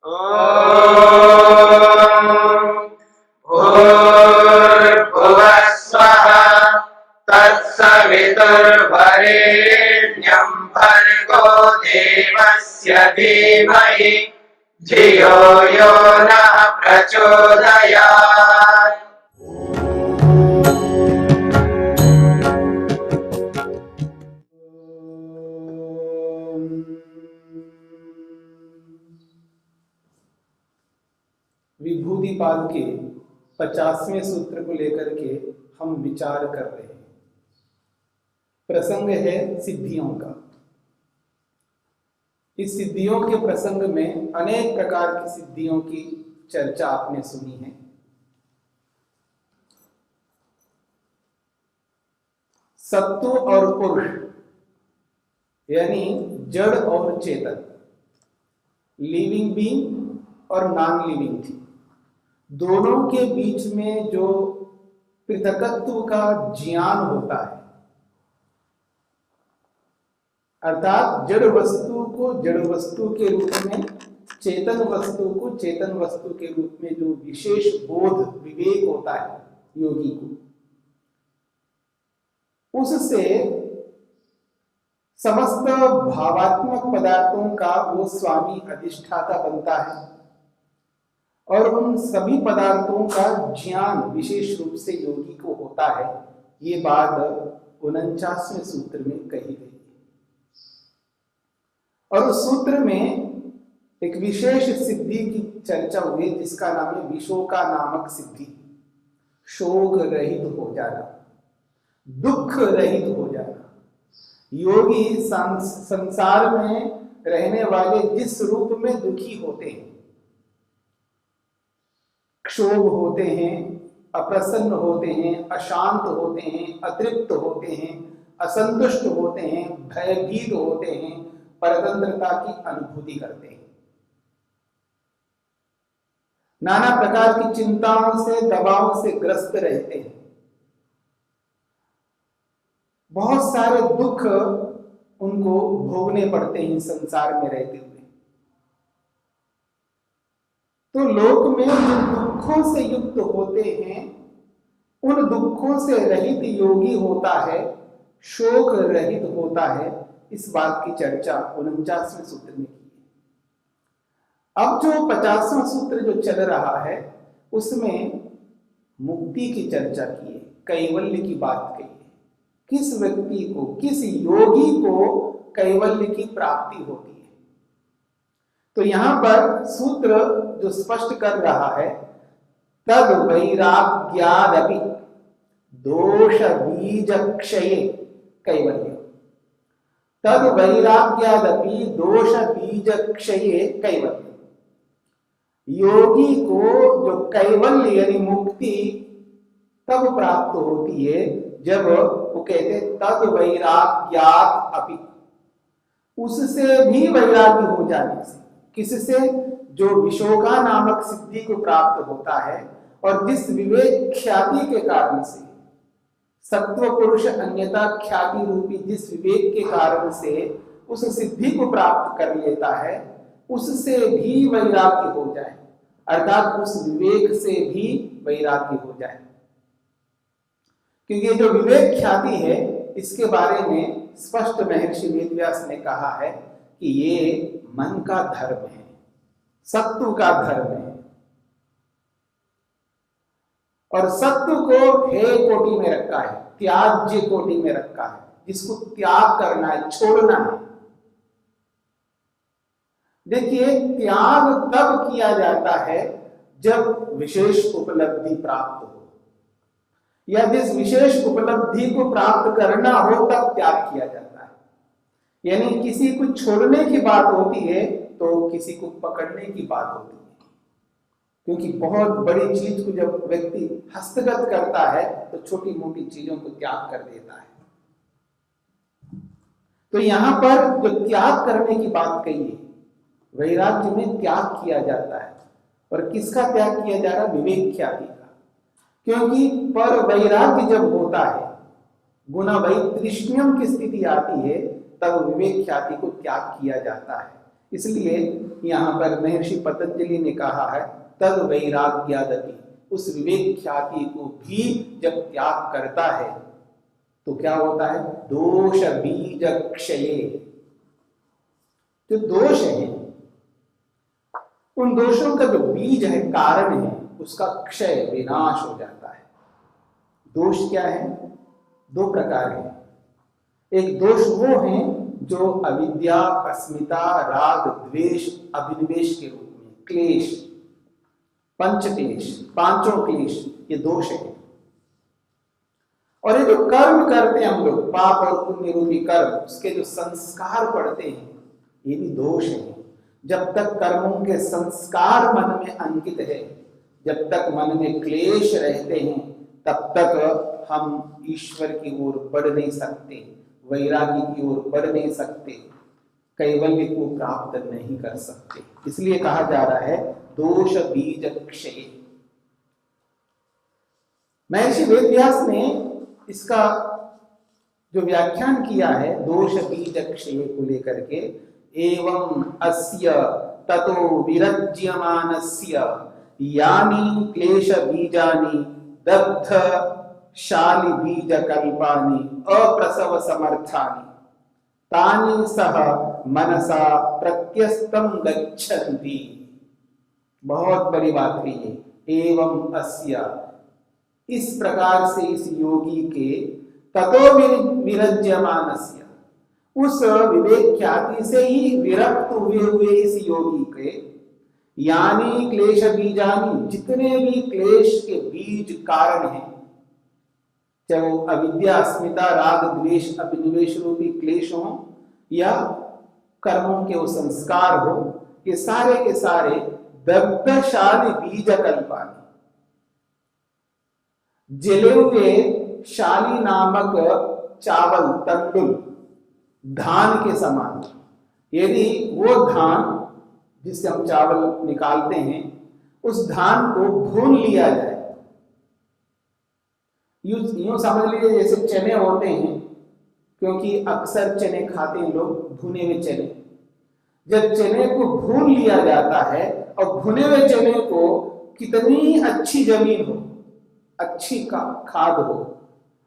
भूर्भुवः स्वः तत्सवितुर्वरेण्यं भर्गो देवस्य धीमहि धियो यो नः प्रचोदयात्। विभूतिपाद के 50वें सूत्र को लेकर के हम विचार कर रहे हैं। प्रसंग है सिद्धियों का। इस सिद्धियों के प्रसंग में अनेक प्रकार की सिद्धियों की चर्चा आपने सुनी है। सत्व और पुरुष यानी जड़ और चेतन, लिविंग बीइंग और नॉन लिविंग थी, दोनों के बीच में जो पृथकत्व का ज्ञान होता है, अर्थात जड़ वस्तु को जड़ वस्तु के रूप में, चेतन वस्तु को चेतन वस्तु के रूप में जो विशेष बोध विवेक होता है योगी को, उससे समस्त भावात्मक पदार्थों का वो स्वामी अधिष्ठाता बनता है और उन सभी पदार्थों का ज्ञान विशेष रूप से योगी को होता है। ये बात 49वें सूत्र में कही गई है। और उस सूत्र में एक विशेष सिद्धि की चर्चा हुई जिसका नाम है विशोका नामक सिद्धि। शोक रहित हो जाना, दुख रहित हो जाना। योगी संसार में रहने वाले जिस रूप में दुखी होते हैं, क्षोभ होते हैं, अप्रसन्न होते हैं, अशांत होते हैं, अतृप्त होते हैं, असंतुष्ट होते हैं, भयभीत होते हैं, परतंत्रता की अनुभूति करते हैं, नाना प्रकार की चिंताओं से दबाव से ग्रस्त रहते हैं, बहुत सारे दुख उनको भोगने पड़ते हैं संसार में रहते हुए। तो लोक में जिन दुखों से युक्त होते हैं, उन दुखों से रहित योगी होता है, शोक रहित होता है। इस बात की चर्चा 49वें सूत्र में की है। अब जो 50वां सूत्र जो चल रहा है उसमें मुक्ति की चर्चा की है, कैवल्य की बात कही है। किस व्यक्ति को, किस योगी को कैवल्य की प्राप्ति होती है। तो यहां पर सूत्र जो स्पष्ट कर रहा है, तद वैराग्यादपि दोष बीज क्षये कैवल्य। तद वैराग्यादपि दोष बीज क्षये कैवल्य। योगी को जो कैवल्य यानी मुक्ति तब प्राप्त होती है जब वो कहते तद वैराग्यात अपि, उससे भी वैराग्य हो जाने से। किससे? जो विशोका नामक सिद्धि को प्राप्त होता है और जिस विवेक ख्याति के कारण से, सत्व पुरुष अन्यता ख्याति रूपी जिस विवेक के कारण से उस सिद्धि को प्राप्त कर लेता है, उससे भी वैराग्य हो जाए, अर्थात उस विवेक से भी वैराग्य हो जाए। क्योंकि जो विवेक ख्याति है इसके बारे में स्पष्ट महर्षि वेदव्यास ने कहा है कि ये मन का धर्म है, सत्व का धर्म है। और सत्व को हे कोटि में रखा है, त्याज्य कोटि में रखा है, जिसको त्याग करना है, छोड़ना है। देखिए, त्याग तब किया जाता है जब विशेष उपलब्धि प्राप्त हो, या जिस विशेष उपलब्धि को प्राप्त करना हो तब त्याग किया जाता है। यानी किसी को छोड़ने की बात होती है तो किसी को पकड़ने की बात होती है। क्योंकि बहुत बड़ी चीज को जब व्यक्ति हस्तगत करता है तो छोटी मोटी चीजों को त्याग कर देता है। तो यहां पर जो त्याग करने की बात कही है, वैराग्य में त्याग किया जाता है। और किसका त्याग किया जा रहा है? विवेक ख्याति का। क्योंकि पर वैराग्य जब होता है, गुण वैतृष्ण्यम की स्थिति आती है, तब विवेक ख्याति को त्याग किया जाता है। इसलिए यहाँ पर महर्षि पतंजलि ने कहा है तद वैराग्यादपि, उस विवेक ख्याति को भी जब त्याग करता है तो क्या होता है, दोष बीज क्षये, जो दोष है उन दोषों का जो बीज है, कारण है, उसका क्षय विनाश हो जाता है। दोष क्या है, दो प्रकार है। एक दोष वो है जो अविद्या, अस्मिता, राग, द्वेष, अभिनिवेश के रूप में क्लेश, पंच क्लेश, पांचों क्लेश, ये दोष है। और ये जो कर्म करते हैं हम लोग, पाप और पुण्य रूपी कर्म, उसके जो संस्कार पड़ते हैं, ये भी दोष है। जब तक कर्मों के संस्कार मन में अंकित है, जब तक मन में क्लेश रहते हैं, तब तक हम ईश्वर की ओर बढ़ नहीं सकते, वैराग्य की ओर बढ़ नहीं सकते, कैवल्य को प्राप्त नहीं कर सकते। इसलिए कहा जा रहा है दोष बीज क्षय। महर्षि वेदव्यास ने इसका जो व्याख्यान किया है दोष बीज क्षय को लेकर के, एवं अस्य ततो विरज्यमानस्य यानि क्लेश बीजानि दग्ध शालि बीज कल्पानि अप्रसव समर्थानि तानि सह मनसा प्रत्यस्तम गच्छन्ति। बहुत बड़ी बात है ये। एवं अस्य, इस प्रकार से इस योगी के, ततो विरज्यमानस्य, उस विवेक ख्याति से ही विरक्त हुए इस योगी के, यानी क्लेश बीजानी, जितने भी क्लेश के बीज कारण हैं, चाहे वो अविद्या, अस्मिता, राग, द्वेष, अभिनिवेश रूपी क्लेश हो या कर्मों के वो संस्कार हो, ये सारे के सारे दग्धशाली बीज कल्पानि, जले हुए शाली नामक चावल, तंडुल, धान के समान। यदि वो धान जिससे हम चावल निकालते हैं, उस धान को भून लिया जाए, यूं समझ लीजिए जैसे चने होते हैं, क्योंकि अक्सर चने खाते हैं लोग, भुने हुए चने। जब चने को भून लिया जाता है, और भुने हुए चने को कितनी अच्छी जमीन हो, अच्छी खाद हो,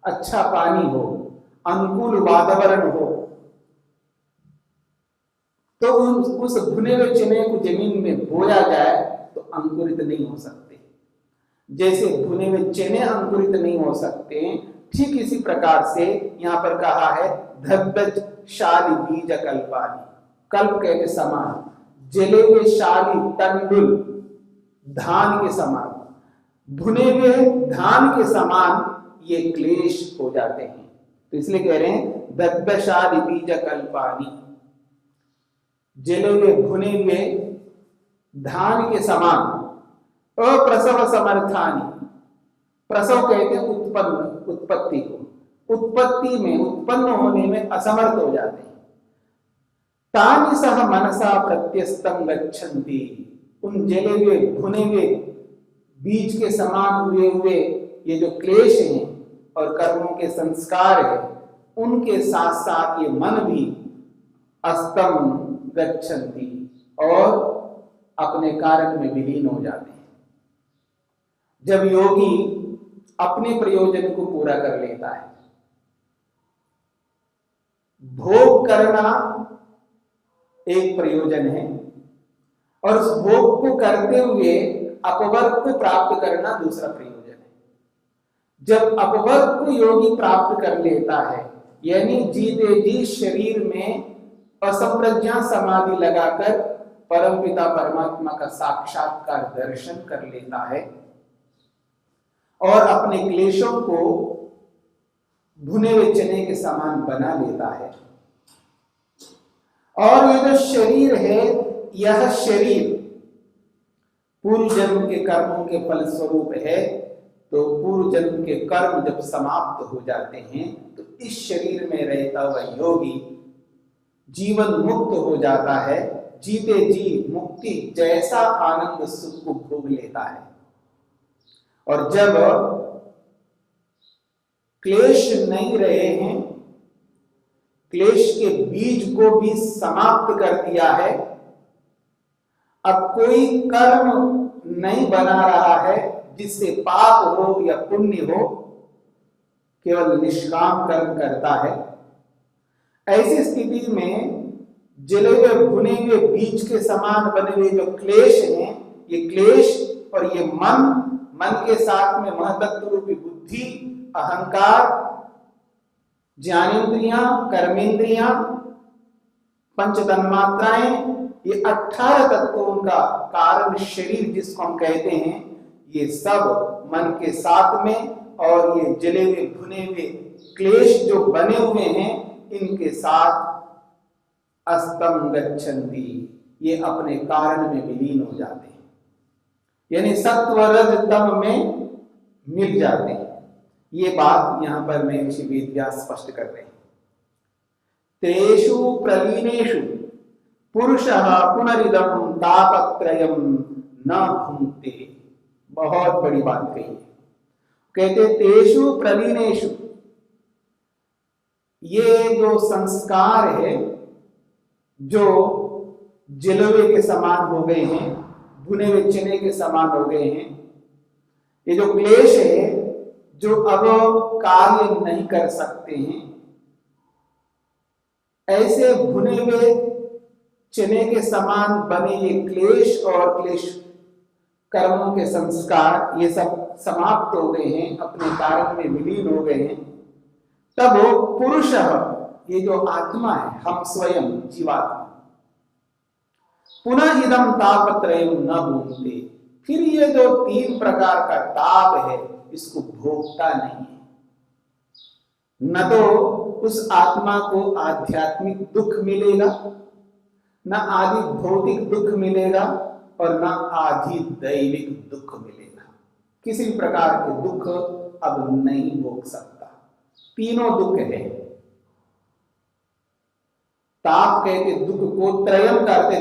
अच्छा पानी हो, अनुकूल वातावरण हो, तो उस भुने हुए चने को जमीन में बोया जाए तो अंकुरित नहीं हो सकते। जैसे भुने हुए चने अंकुरित नहीं हो सकते, ठीक इसी प्रकार से यहाँ पर कहा है दग्ध शाली बीज कल्पानि, कल्प कहते समान, जले हुए शाली तंडुल, धान के समान, भुने हुए धान के समान ये क्लेश हो जाते हैं। तो इसलिए कह रहे हैं दग्धशाली बीज कल्पानि, जले हुए भुने हुए धान के समान, अप्रसव समर्थानि, प्रसव कहते हैं उत्पन्न, उत्पत्ति को, उत्पत्ति में, उत्पन्न होने में असमर्थ हो जाते हैं। तानि सह मनसा प्रत्यस्तम गच्छन्ति, उन जले हुए भुने हुए बीज के समान हुए ये जो क्लेश हैं और कर्मों के संस्कार है, उनके साथ साथ ये मन भी अस्तम गच्छन्ति, और अपने कारण में विलीन हो जाते हैं। जब योगी अपने प्रयोजन को पूरा कर लेता है, भोग करना एक प्रयोजन है, और उस भोग को करते हुए अपवर्ग को प्राप्त करना दूसरा प्रयोजन है। जब अपवर्ग को योगी प्राप्त कर लेता है, यानी जीते जी शरीर में असंप्रज्ञा समाधि लगाकर परमपिता परमात्मा का साक्षात्कार दर्शन कर लेता है, और अपने क्लेशों को भुने हुए चने के समान बना लेता है, और ये जो शरीर है, यह शरीर पूर्व जन्म के कर्मों के फल स्वरूप है। तो पूर्व जन्म के कर्म जब समाप्त हो जाते हैं, तो इस शरीर में रहता हुआ योगी जीवन मुक्त हो जाता है, जीते जी मुक्ति जैसा आनंद सुख को भोग लेता है। और जब क्लेश नहीं रहे हैं, क्लेश के बीज को भी समाप्त कर दिया है, अब कोई कर्म नहीं बना रहा है जिससे पाप हो या पुण्य हो, केवल निष्काम कर्म करता है। ऐसी स्थिति में जले हुए भुने हुए बीज के समान बने हुए जो क्लेश हैं, ये क्लेश और ये मन के साथ में महतत्व रूपी बुद्धि, अहंकार, ज्ञानेन्द्रियां, कर्मेंद्रियां, पंच तन्मात्राएं, ये 18 तत्वों का कारण शरीर जिसको हम कहते हैं, ये सब मन के साथ में और ये जले हुए भुने हुए क्लेश जो बने हुए हैं, इनके साथ अस्तम गच्छन्ति, ये अपने कारण में विलीन हो जाते हैं, यानी सत्व रज तम में मिल जाते हैं। ये बात यहां पर महर्षि वेदव्यास स्पष्ट कर रहे हैं। तेषु प्रलीनेषु पुरुषः पुनरिदं तापत्रयं न भुंक्ते। बहुत बड़ी बात कही, कहते तेषु प्रलीनेषु, ये जो संस्कार है जो जलवे के समान हो गए हैं, भुने हुए चने के समान हो गए हैं, ये जो क्लेश है जो अब कार्य नहीं कर सकते हैं, ऐसे भुने हुए चने के समान बने ये क्लेश और क्लेश कर्मों के संस्कार, ये सब समाप्त हो गए हैं, अपने कारण में विलीन हो गए हैं। तब पुरुष, ये जो आत्मा है, हम स्वयं जीवात्मा, पुनः इदम तापत्रयं न भुंक्ते, फिर ये जो 3 प्रकार का ताप है इसको भोगता नहीं है। न तो उस आत्मा को आध्यात्मिक दुख मिलेगा, न आदि भौतिक दुख मिलेगा और न आदि दैविक दुख मिलेगा। किसी भी प्रकार के दुख अब नहीं भोग सकता। तीनों दुख है। ताप कहते दुख को, त्रयम करते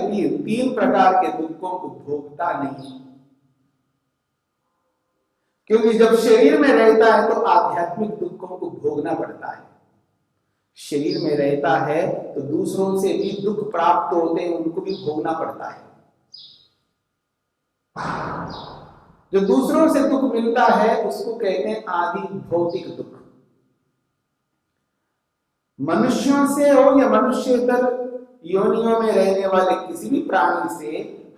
3 प्रकार के दुखों को भोगता नहीं, क्योंकि जब शरीर में रहता है तो आध्यात्मिक दुखों को भोगना पड़ता है। शरीर में रहता है तो दूसरों से भी दुख प्राप्त होते हैं, उनको भी भोगना पड़ता है। जो दूसरों से दुख मिलता है उसको कहते हैं आदि भौतिक दुख। मनुष्यों से हो या मनुष्येतर योनियों में रहने वाले किसी भी प्राणी से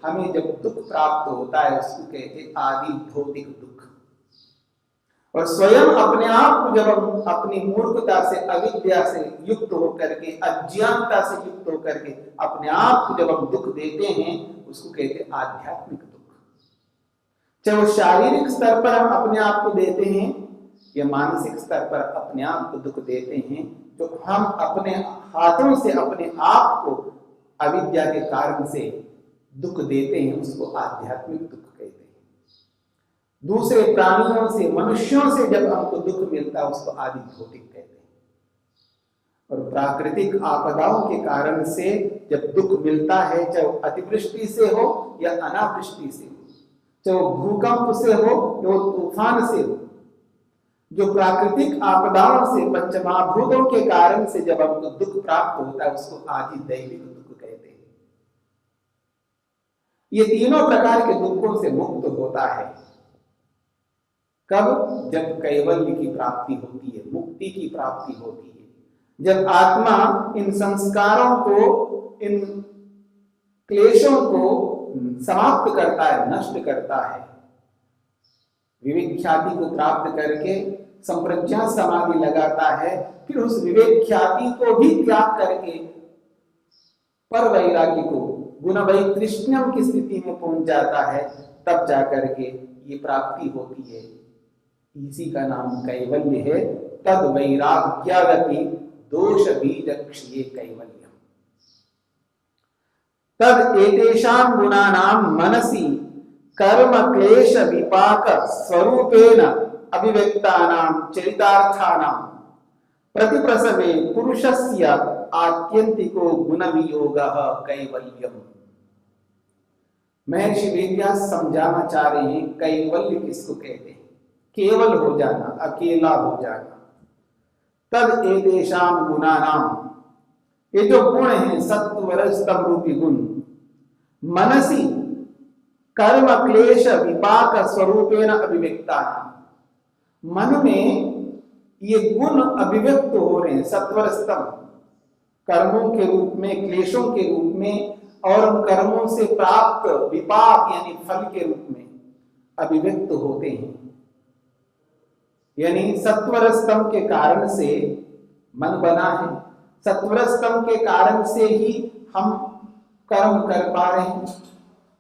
हमें जब दुख प्राप्त होता है उसको कहते हैं आदि भौतिक दुख। और स्वयं अपने आप को जब हम अपनी मूर्खता से, अविद्या से युक्त होकर के, अज्ञानता से युक्त होकर के अपने आप को जब हम दुख देते हैं उसको कहते हैं आध्यात्मिक दुख। चाहे वो शारीरिक स्तर पर हम अपने आप को देते हैं या मानसिक स्तर पर अपने आप को दुख देते हैं, तो हम अपने हाथों से अपने आप को अविद्या के कारण से दुख देते हैं, उसको आध्यात्मिक दुख कहते हैं। दूसरे प्राणियों से, मनुष्यों से जब हमको दुख मिलता है उसको आदि भौतिक कहते हैं। और प्राकृतिक आपदाओं के कारण से जब दुख मिलता है, चाहे वो अतिवृष्टि से हो या अनावृष्टि से हो, चाहे वो भूकंप से हो या वो तूफान से हो, जो प्राकृतिक आपदाओं से, पंचमहाभूतों के कारण से जब हमको दुख प्राप्त होता है उसको आदि दैविक दुख कहते हैं। ये तीनों प्रकार के दुखों से मुक्त होता है कब? जब कैवल्य की प्राप्ति होती है, मुक्ति की प्राप्ति होती है। जब आत्मा इन संस्कारों को, इन क्लेशों को समाप्त करता है, नष्ट करता है, विवेक ख्याति को प्राप्त करके संप्रज्ञा समाधि लगाता है, फिर उस विवेक ख्याति को भी त्याग करके पर वैराग्य को, गुण वैतृष्ण्यम की स्थिति में पहुंच जाता है, तब जाकर के ये प्राप्ति होती है। इसी का नाम कैवल्य है। तद वैराग्यागति दोष बीजक्षये कैवल्यम। तद एतेषां गुणानां मनसि कर्म क्लेश विपाक स्वरूपेण अभिव्यक्तानां चरितार्थानां प्रतिप्रसवे पुरुषस्य आत्यंतिको गुण वियोगः कैवल्यम। महर्षि वेदव्यास समझाना चाह रहे हैं कैवल्य किसको कहते हैं? केवल हो जाना, अकेला हो जाना। तद एतेषां गुणानां, ये जो गुण हैं सत्व रज तम रूपी गुण, मनसी कर्म क्लेश विपाक स्वरूपेण अभिव्यक्ता। मन में ये गुण अभिव्यक्त हो रहे हैं सत्वर स्तंभ, कर्मों के रूप में, क्लेशों के रूप में, और उन कर्मों से प्राप्त विपाक यानी फल के रूप में अभिव्यक्त होते हैं। यानी सत्वर स्तंभ के कारण से मन बना है, सत्वर स्तंभ के कारण से ही हम कर्म कर पा रहे हैं,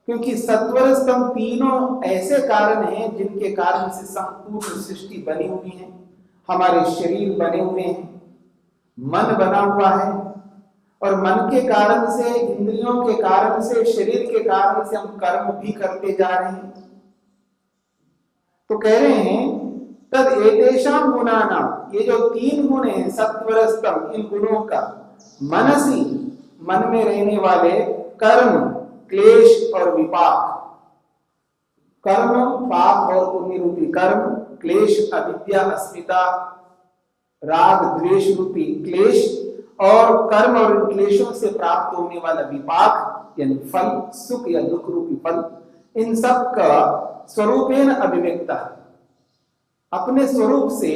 क्योंकि सत्वर स्तंभ तीनों ऐसे कारण हैं जिनके कारण से संपूर्ण सृष्टि बनी हुई है, हमारे शरीर बने हुए हैं, मन बना हुआ है, और मन के कारण से, इंद्रियों के कारण से, शरीर के कारण से हम कर्म भी करते जा रहे हैं। तो कह रहे हैं तद एतेषां गुणानां, ये जो तीन गुण हैं सत्वर स्तंभ, इन गुणों का मनसी, मन में रहने वाले कर्म, क्लेश और विपाक, कर्म पाप और पुण्य रूपी कर्म, क्लेश अविद्या अस्मिता राग द्वेष रूपी क्लेश, और कर्म और इन क्लेशों से प्राप्त होने वाला विपाक यानी फल, सुख या दुख रूपी फल, इन सब का स्वरूपेण अभिव्यक्ता, अपने स्वरूप से,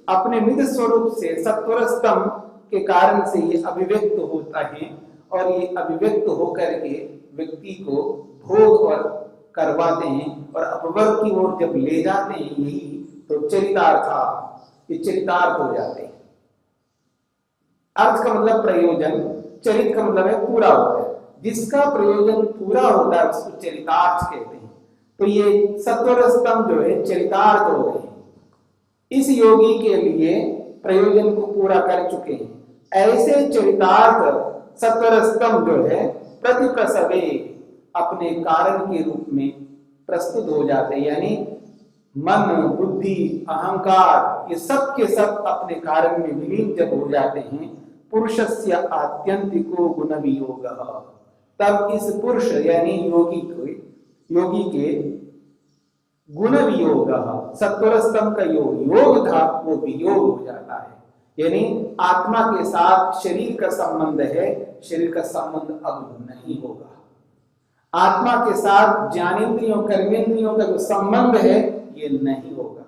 अपने निज स्वरूप से सत्वर स्तंभ के कारण से ये अभिव्यक्त होता है, और ये अभिव्यक्त होकर के व्यक्ति को भोग और करवाते हैं और अपवर्ग की ओर जब ले जाते हैं, यही तो चरितार्थ, ये चरितार्थ हो जाते हैं। अर्थ का मतलब प्रयोजन, चरित का मतलब है पूरा होता है, जिसका प्रयोजन पूरा होता है उसको चरितार्थ कहते हैं। तो ये सत्वर स्तंभ जो है चरितार्थ हो गए, इस योगी के लिए प्रयोजन को पूरा कर चुके हैं। ऐसे चरितार्थ सत्वर स्तंभ जो है प्रतिप्रसवे, अपने कारण के रूप में प्रस्तुत हो जाते हैं, यानी मन, बुद्धि, अहंकार, ये सब के सब अपने कारण में विलीन जब हो जाते हैं, पुरुषस्य आत्यंतिको गुण वियोग, तब इस पुरुष यानी योगी के गुण वियोग, सत्वर स्तंभ का योग था वो वियोग हो जाता है। यानी आत्मा के साथ शरीर का संबंध है, शरीर का संबंध अब नहीं होगा। आत्मा के साथ ज्ञानेंद्रियों, कर्मेंद्रियों का जो संबंध है ये नहीं होगा।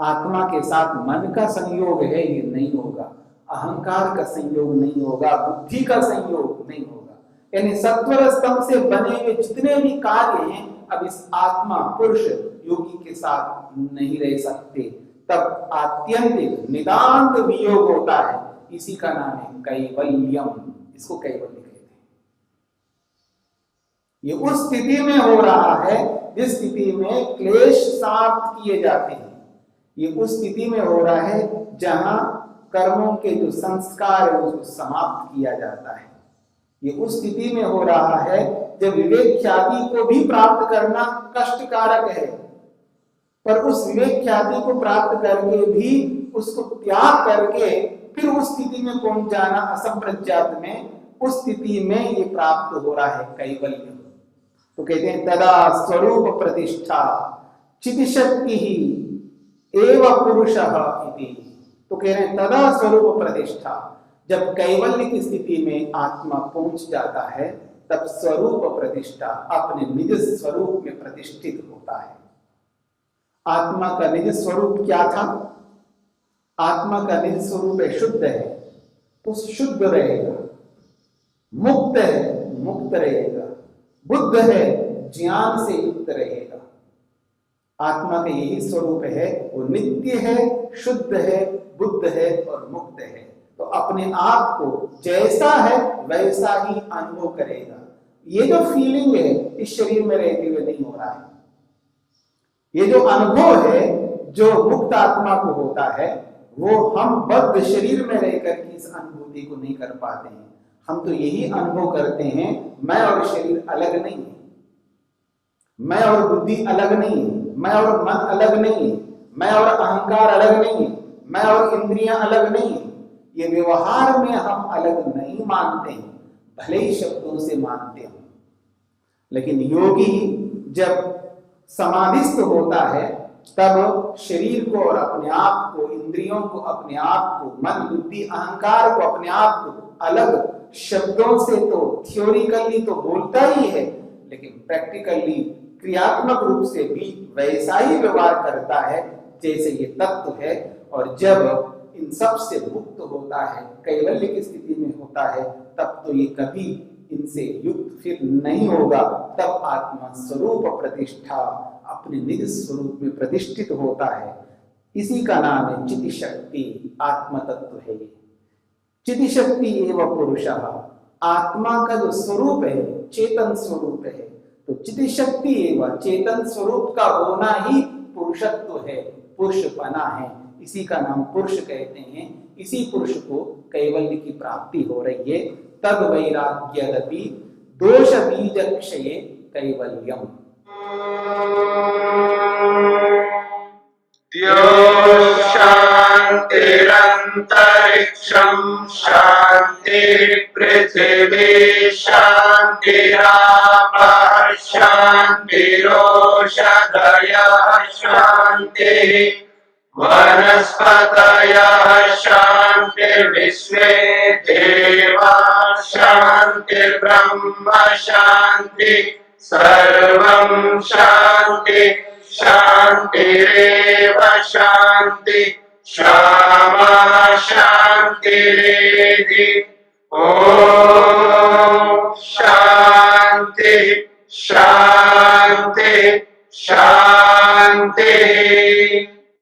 आत्मा के साथ मन का संयोग है, ये नहीं होगा। अहंकार का संयोग नहीं होगा, बुद्धि का संयोग नहीं होगा। यानी सत्वर स्तंभ से बने हुए जितने भी कार्य हैं अब इस आत्मा पुरुष योगी के साथ नहीं रह सकते, तब आत्यंतिक निदांत वियोग होता है। इसी का नाम है कैवल्यम, इसको कैवल्य कहते हैं। ये उस स्थिति में हो रहा है जिस स्थिति में क्लेश समाप्त किए जाते हैं। ये उस स्थिति में हो रहा है जहां कर्मों के जो संस्कार है उसको समाप्त किया जाता है। ये उस स्थिति में हो रहा है जब विवेक ख्याति को भी प्राप्त करना कष्टकारक है, पर उस विवेक ख्याति को प्राप्त करके भी उसको त्याग करके फिर उस स्थिति में पहुंच जाना असंप्रज्ञात में, उस स्थिति में ये प्राप्त हो रहा है कैवल्य। तो कहते हैं तदा स्वरूप प्रतिष्ठा चितिशक्ति ही एव पुरुषः इति। तो कह रहे हैं तदा स्वरूप प्रतिष्ठा, जब कैवल्य की स्थिति में आत्मा पहुंच जाता है तब स्वरूप प्रतिष्ठा अपने निज स्वरूप में प्रतिष्ठित होता है। आत्मा का निज स्वरूप क्या था? आत्मा का निज स्वरूप है शुद्ध है, तो शुद्ध रहेगा। मुक्त है, मुक्त रहेगा। बुद्ध है, ज्ञान से युक्त रहेगा। आत्मा का यही स्वरूप है, वो नित्य है, शुद्ध है, बुद्ध है और मुक्त है। तो अपने आप को जैसा है वैसा ही अनुभव करेगा। ये जो फीलिंग है इस शरीर में रहते हुए नहीं हो रहा है। ये जो अनुभव है जो मुक्त आत्मा को होता है वो हम बद्ध शरीर में रहकर के इस अनुभूति को नहीं कर पाते हैं। हम तो यही अनुभव करते हैं मैं और शरीर अलग नहीं है, मैं और बुद्धि अलग नहीं है, मैं और मन अलग नहीं है, मैं और अहंकार अलग नहीं है, मैं और इंद्रियां अलग नहीं है। ये व्यवहार में हम अलग नहीं मानते हैं, भले ही शब्दों से मानते हैं। लेकिन योगी जब समाधिस्थ होता है तब शरीर को और अपने आप को, इंद्रियों को अपने आप को, मन बुद्धि अहंकार को अपने आप को अलग शब्दों से तो थियोरिकली तो बोलता ही है, लेकिन प्रैक्टिकली क्रियात्मक रूप से भी वैसा ही व्यवहार करता है जैसे ये तत्व है, और जब इन सब से मुक्त होता है, कैवल्य की स्थिति में होता है, तब तो ये कभी इनसे युक्त फिर नहीं होगा। तब आत्मा स्वरूप प्रतिष्ठा अपने निज स्वरूप में प्रतिष्ठित होता है। इसी का नाम है चिति शक्ति, आत्म तत्व है ये। चिति शक्ति एवं पुरुषः, आत्मा का जो स्वरूप है चेतन स्वरूप है, तो चिति शक्ति एवं चेतन स्वरूप का होना ही पुरुषत्व है, पुरुषपना है। इसी का नाम पुरुष कहते हैं। इसी पुरुष को कैवल्य की प्राप्ति हो रही है। तद वैराग्यदपि दोष बीज क्षये कैवल्यम। शान्तिरन्तरिक्षं शान्तिः पृथिवी शान्तिरापः शान्तिरोषधयः शान्तिः वनस्पतयः शान्तिर्विश्वे देवाः शान्तिर्ब्रह्म शान्तिः सर्वं शान्तिः शान्तिरेव शान्ति क्षमा शान्तिरेधि। ॐ शान्ति शान्ति शान्ति।